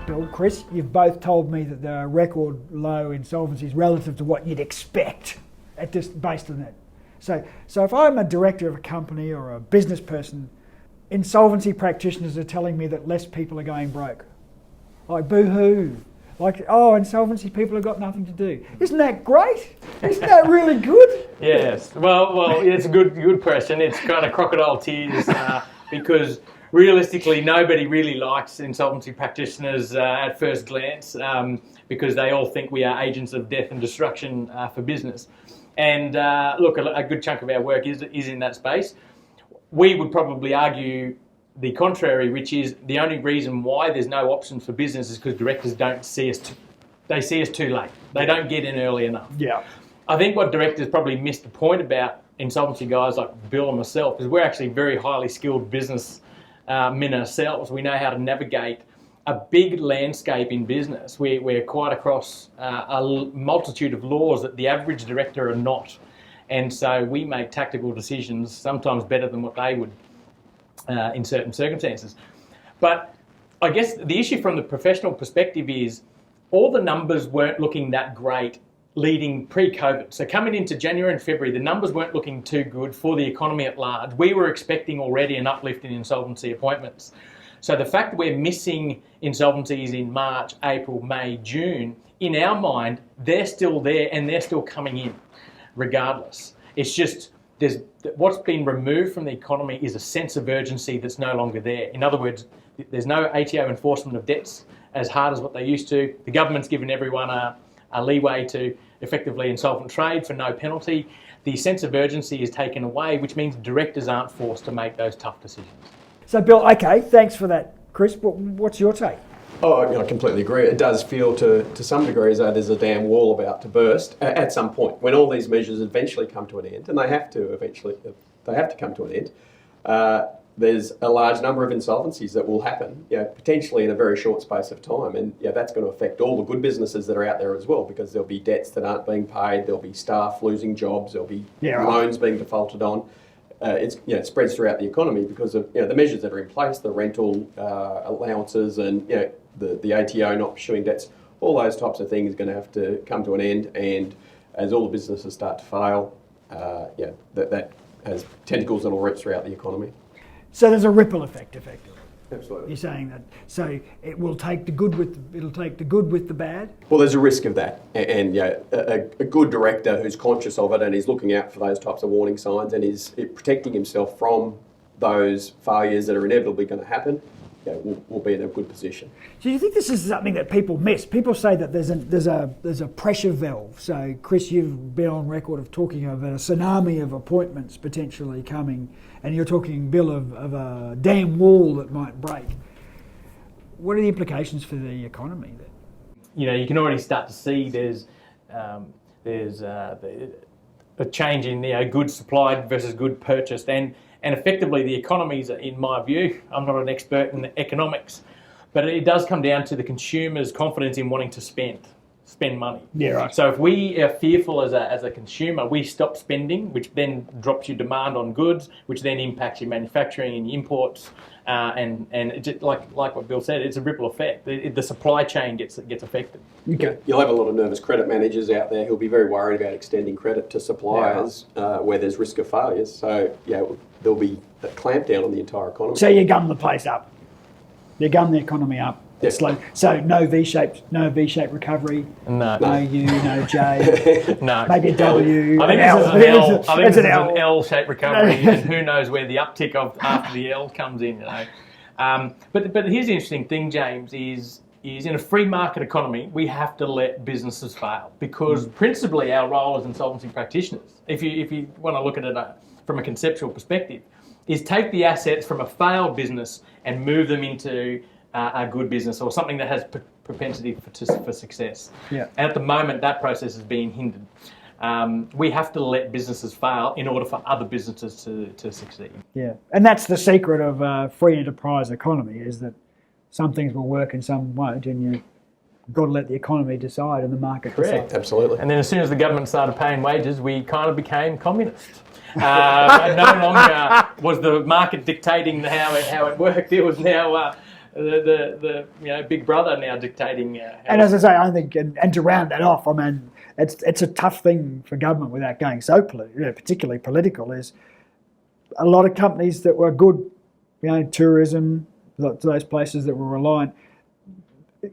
Bill, Chris, you've both told me that there are record low insolvencies relative to what you'd expect at this, based on that. So if I'm a director of a company or a business person, insolvency practitioners are telling me that less people are going broke. Like, boo-hoo. Like, oh, insolvency people have got nothing to do. Isn't that great? Isn't that really good? Yes. Well, it's a good question. It's kind of crocodile tears because realistically, nobody really likes insolvency practitioners at first glance because they all think we are agents of death and destruction for business. And look, a good chunk of our work is in that space. We would probably argue the contrary, which is the only reason why there's no options for business is because directors don't see us. They see us too late. They don't get in early enough. Yeah. I think what directors probably missed the point about insolvency guys like Bill and myself is we're actually very highly skilled business men ourselves. We know how to navigate a big landscape in business. We're quite across a multitude of laws that the average director are not. And so we make tactical decisions, sometimes better than what they would in certain circumstances. But I guess the issue from the professional perspective is all the numbers weren't looking that great leading pre-COVID. So coming into January and February, the numbers weren't looking too good for the economy at large. We were expecting already an uplift in insolvency appointments. So the fact that we're missing insolvencies in March, April, May, June, in our mind, they're still there and they're still coming in regardless. It's just what's been removed from the economy is a sense of urgency that's no longer there. In other words, there's no ATO enforcement of debts as hard as what they used to. The government's given everyone a leeway to effectively insolvent trade for no penalty. The sense of urgency is taken away, which means directors aren't forced to make those tough decisions. So Bill, okay, thanks for that, Chris, but what's your take? Oh, I completely agree. It does feel to some degree as though there's a damn wall about to burst at some point when all these measures eventually come to an end, and they have to come to an end. There's a large number of insolvencies that will happen, potentially in a very short space of time, and that's going to affect all the good businesses that are out there as well, because there'll be debts that aren't being paid, there'll be staff losing jobs, there'll be loans being defaulted on. It spreads throughout the economy because of the measures that are in place, the rental allowances, and the ATO not pursuing debts. All those types of things are going to have to come to an end, and as all the businesses start to fail, that has tentacles that'll rip throughout the economy. So there's a ripple effect, effectively. Absolutely. You're saying that. So it will take the good with the bad? Well, there's a risk of that. And a good director who's conscious of it and is looking out for those types of warning signs and is protecting himself from those failures that are inevitably going to happen, will be in a good position. So you think this is something that people miss? People say that there's a pressure valve. So Chris, you've been on record of talking of a tsunami of appointments potentially coming, and you're talking, Bill, of a dam wall that might break. What are the implications for the economy? You can already start to see there's a change in goods supplied versus good purchased, and effectively the economies, in my view, I'm not an expert in economics, but it does come down to the consumer's confidence in wanting to spend money. Yeah, right. So if we are fearful as a consumer, we stop spending, which then drops your demand on goods, which then impacts your manufacturing and your imports, and it just, like what Bill said, it's a ripple effect. The supply chain gets affected. Okay. You'll have a lot of nervous credit managers out there who'll be very worried about extending credit to suppliers where there's risk of failures. So there'll be a clamp down on the entire economy. So you gum the place up. You gum the economy up. Yes. So no V-shaped recovery. No U, no J. No. Maybe a W. I think an this L. is an L. I think It's this is an an L-shaped recovery, and who knows where the uptick of after the L comes in. But here's the interesting thing, James, is in a free market economy, we have to let businesses fail because principally our role as insolvency practitioners, if you want to look at it from a conceptual perspective, is take the assets from a failed business and move them into a good business or something that has propensity for success. Yeah. And at the moment, that process is being hindered. We have to let businesses fail in order for other businesses to succeed. Yeah, and that's the secret of a free enterprise economy, is that some things will work and some won't, and you've got to let the economy decide and the market decide. Absolutely. And then as soon as the government started paying wages, we kind of became communist. No longer was the market dictating how it worked. It was now the Big Brother now dictating. And as I say, I think, and to round that off, I mean, it's a tough thing for government without going so particularly political. Is a lot of companies that were good, tourism, those places that were reliant.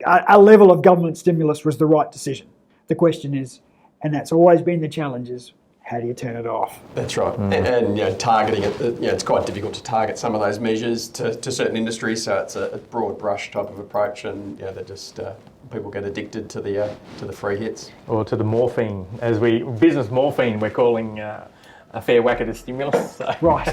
A level of government stimulus was the right decision. The question is, and that's always been the challenge, is how do you turn it off? That's right. And targeting it, it's quite difficult to target some of those measures to certain industries. So it's a broad brush type of approach, and they're just people get addicted to the free hits or to the morphine, business morphine. We're calling a fair whack at a stimulus. So. Right.